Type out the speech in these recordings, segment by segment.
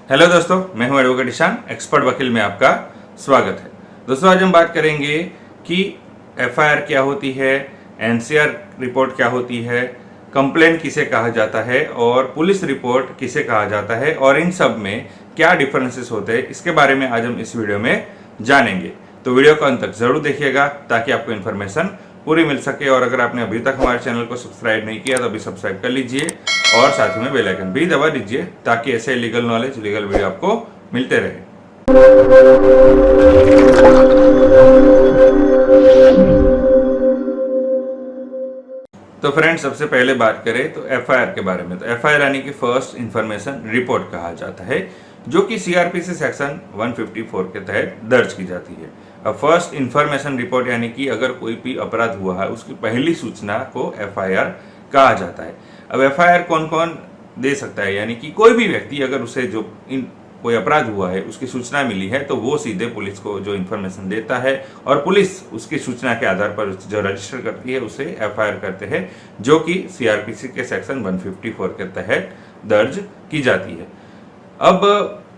Hello दोस्तों, मैं हूं एडवोकेट ईशान, एक्सपर्ट वकील में आपका स्वागत है। दोस्तों, आज हम बात करेंगे कि एफआईआर क्या होती है, एनसीआर रिपोर्ट क्या होती है, कंप्लेन किसे कहा जाता है और पुलिस रिपोर्ट किसे कहा जाता है और इन सब में क्या डिफरेंसेस होते हैं, इसके बारे में आज हम इस वीडियो में जानेंगे। तो वीडियो को अंत तक जरूर देखिएगा ताकि आपको इन्फॉर्मेशन पूरी मिल सके। और अगर आपने अभी तक हमारे चैनल को सब्सक्राइब नहीं किया तो अभी सब्सक्राइब कर लीजिए और साथ ही में बेल आइकन भी दबा दीजिए ताकि ऐसे लीगल नॉलेज, लीगल वीडियो आपको मिलते रहे। तो फ्रेंड्स, सबसे पहले बात करें तो एफआईआर के बारे में। तो एफआईआर यानी कि फर्स्ट इंफॉर्मेशन रिपोर्ट कहा जाता है, जो कि सीआरपीसी सेक्शन 154 के तहत दर्ज की जाती है। अब फर्स्ट इंफॉर्मेशन रिपोर्ट यानी कि अगर कोई भी अपराध हुआ है उसकी पहली सूचना को एफआईआर कहा जाता है। अब एफआईआर कौन कौन दे सकता है, यानी कि कोई भी व्यक्ति अगर उसे जो कोई अपराध हुआ है उसकी सूचना मिली है तो वो सीधे पुलिस को जो इन्फॉर्मेशन देता है और पुलिस उसकी सूचना के आधार पर जो रजिस्टर करती है उसे एफआईआर करते हैं, जो कि सीआरपीसी के सेक्शन 154 के तहत दर्ज की जाती है। अब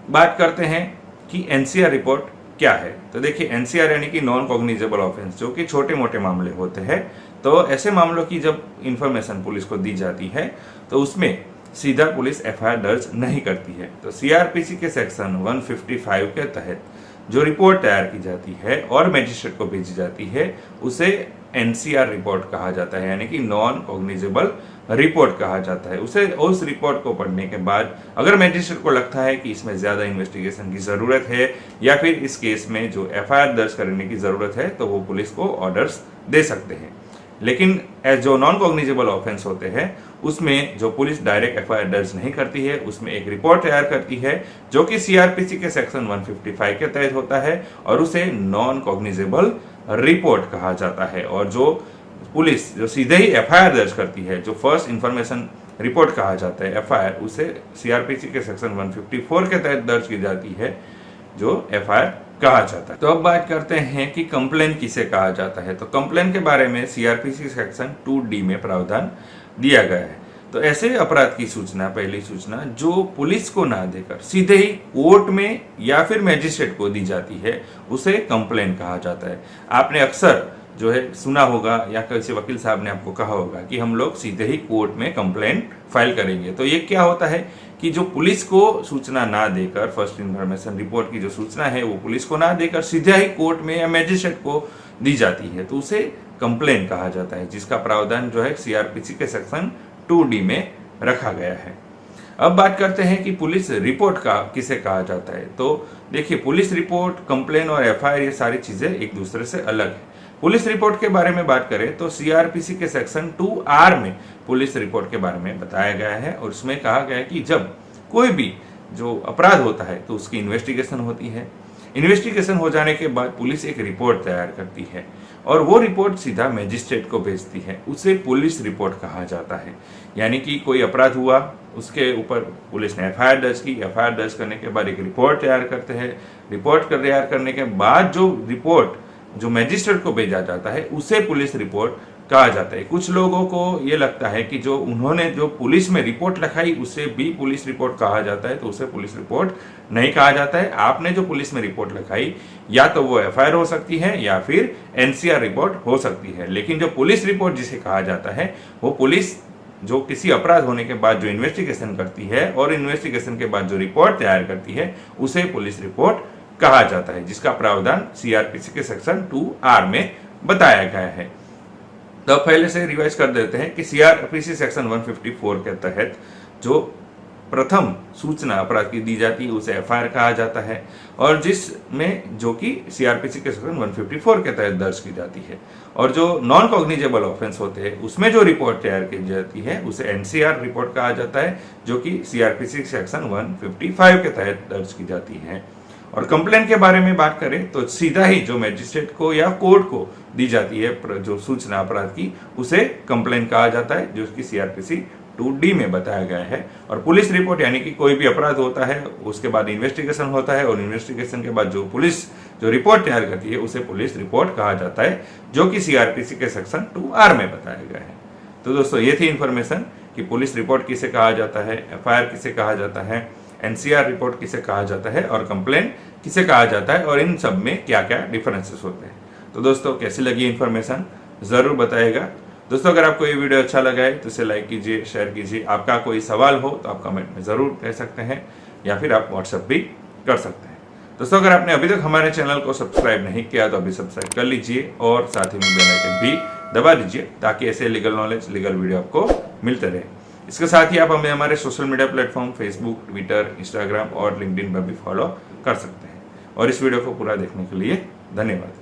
बात करते हैं कि एनसीआर रिपोर्ट क्या है। तो देखिए, एनसीआर यानी कि नॉन कॉग्निजेबल ऑफेंस, जो कि छोटे मोटे मामले होते हैं। तो ऐसे मामलों की जब इंफॉर्मेशन पुलिस को दी जाती है तो उसमें सीधा पुलिस एफआईआर दर्ज नहीं करती है। तो सीआरपीसी के सेक्शन 155 के तहत जो रिपोर्ट तैयार की जाती है और मजिस्ट्रेट को भेजी जाती है उसे एनसीआर रिपोर्ट कहा जाता है, यानी कि नॉन कॉग्निजेबल रिपोर्ट कहा जाता है। उसे उस रिपोर्ट को पढ़ने के बाद अगर मजिस्ट्रेट को लगता है कि इसमें ज्यादा इन्वेस्टिगेशन की जरूरत है या फिर इस केस में जो एफआईआर दर्ज करने की जरूरत है तो वो पुलिस को ऑर्डर्स दे सकते हैं। लेकिन जो नॉन कॉग्निजेबल ऑफेंस होते हैं उसमें जो पुलिस डायरेक्ट एफआईआर दर्ज नहीं करती है, उसमें एक रिपोर्ट तैयार करती है जो कि सीआरपीसी के सेक्शन 155 के तहत होता है और उसे नॉन कॉग्निजेबल रिपोर्ट कहा जाता है। और जो पुलिस जो सीधे ही एफआईआर दर्ज करती है, जो फर्स्ट इंफॉर्मेशन रिपोर्ट कहा जाता है एफआईआर, उसे सीआरपीसी के सेक्शन 154 के तहत दर्ज की जाती है, जो एफआईआर कहा जाता है। तो अब बात करते हैं कि कंप्लेन किसे कहा जाता है। तो कंप्लेन के बारे में सीआरपीसी सेक्शन 2D में प्रावधान दिया गया है। तो ऐसे अपराध की सूचना, पहली सूचना जो पुलिस को ना देकर सीधे ही कोर्ट में या फिर मजिस्ट्रेट को दी जाती है उसे कंप्लेन कहा जाता है। आपने अक्सर जो है सुना होगा या किसी वकील साहब ने आपको कहा होगा कि हम लोग सीधे ही कोर्ट में कंप्लेन फाइल करेंगे। तो ये क्या होता है कि जो पुलिस को सूचना ना देकर, फर्स्ट इंफॉर्मेशन रिपोर्ट की जो सूचना है वो पुलिस को ना देकर सीधे ही कोर्ट में या मजिस्ट्रेट को दी जाती है, तो उसे कंप्लेन कहा जाता है, जिसका प्रावधान जो है सीआरपीसी के सेक्शन 2D में रखा गया है। अब बात करते हैं कि पुलिस रिपोर्ट का किसे कहा जाता है। तो देखिए, पुलिस रिपोर्ट, कंप्लेन और एफआईआर ये सारी चीजें एक दूसरे से अलग है। पुलिस रिपोर्ट के बारे में बात करें तो सीआरपीसी के सेक्शन 2R में पुलिस रिपोर्ट के बारे में बताया गया है और उसमें कहा गया है कि जब कोई भी जो अपराध होता है तो उसकी इन्वेस्टिगेशन होती है। इन्वेस्टिगेशन हो जाने के बाद पुलिस एक रिपोर्ट तैयार करती है और वो रिपोर्ट सीधा मजिस्ट्रेट को भेजती है, उसे पुलिस रिपोर्ट कहा जाता है। यानी कि कोई अपराध हुआ, उसके ऊपर पुलिस ने एफआईआर दर्ज की, एफआईआर दर्ज करने के बाद एक रिपोर्ट तैयार करते हैं। रिपोर्ट तैयार करने के बाद जो रिपोर्ट जो मजिस्ट्रेट को भेजा जाता है उसे पुलिस रिपोर्ट कहा जाता है। कुछ लोगों को ये लगता है कि जो उन्होंने जो पुलिस में रिपोर्ट लिखाई उसे भी पुलिस रिपोर्ट कहा जाता है, तो उसे पुलिस रिपोर्ट नहीं कहा जाता है। आपने जो पुलिस में रिपोर्ट लिखाई या तो वो एफआईआर हो सकती है या फिर एनसीआर रिपोर्ट हो सकती है, लेकिन जो पुलिस रिपोर्ट जिसे कहा जाता है वो पुलिस जो किसी अपराध होने के बाद जो इन्वेस्टिगेशन करती है और इन्वेस्टिगेशन के बाद जो रिपोर्ट तैयार करती है उसे पुलिस रिपोर्ट कहा जाता है, जिसका प्रावधान सीआरपीसी के सेक्शन 2R में बताया गया है। तो पहले से रिवाइज कर देते हैं कि सीआरपीसी सेक्शन 154 के तहत जो प्रथम सूचना अपराध की दी जाती है उसे एफआईआर कहा जाता है और जिसमें जो कि सीआरपीसी के सेक्शन 154 के तहत दर्ज की जाती है। और जो नॉन कॉग्निजेबल ऑफेंस होते हैं उसमें जो रिपोर्ट तैयार की जाती है उसे एनसीआर रिपोर्ट कहा जाता है, जो कि सीआरपीसी सेक्शन 155 के तहत दर्ज की जाती है। और कंप्लेन के बारे में बात करें तो सीधा ही जो मजिस्ट्रेट को या कोर्ट को दी जाती है जो सूचना अपराध की उसे कंप्लेन कहा जाता है, जो कि सीआरपीसी 2D में बताया गया है। और पुलिस रिपोर्ट यानी कि कोई भी अपराध होता है उसके बाद इन्वेस्टिगेशन होता है और इन्वेस्टिगेशन के बाद जो पुलिस जो रिपोर्ट तैयार करती है उसे पुलिस रिपोर्ट कहा जाता है, जो कि सीआरपीसी के सेक्शन 2R में बताया गया है। तो दोस्तों, ये थी इन्फॉर्मेशन कि पुलिस रिपोर्ट किसे कहा जाता है, एफआईआर किसे कहा जाता है, एनसीआर रिपोर्ट किसे कहा जाता है और कंप्लेन किसे कहा जाता है और इन सब में क्या क्या डिफरेंसेस होते हैं। तो दोस्तों कैसी लगी इन्फॉर्मेशन ज़रूर बताइएगा। दोस्तों अगर आपको ये वीडियो अच्छा लगा है तो इसे लाइक कीजिए, शेयर कीजिए। आपका कोई सवाल हो तो आप कमेंट में ज़रूर कह सकते हैं या फिर आप व्हाट्सएप भी कर सकते हैं। दोस्तों अगर आपने अभी तक हमारे चैनल को सब्सक्राइब नहीं किया तो अभी सब्सक्राइब कर लीजिए और साथ ही में बेल आइकन भी दबा दीजिए ताकि ऐसे लीगल नॉलेज, लीगल वीडियो आपको मिलते रहे। इसके साथ ही आप हमें हमारे social media platform Facebook, Twitter, Instagram और लिंक्डइन पर भी फॉलो कर सकते हैं। और इस वीडियो को पूरा देखने के लिए धन्यवाद।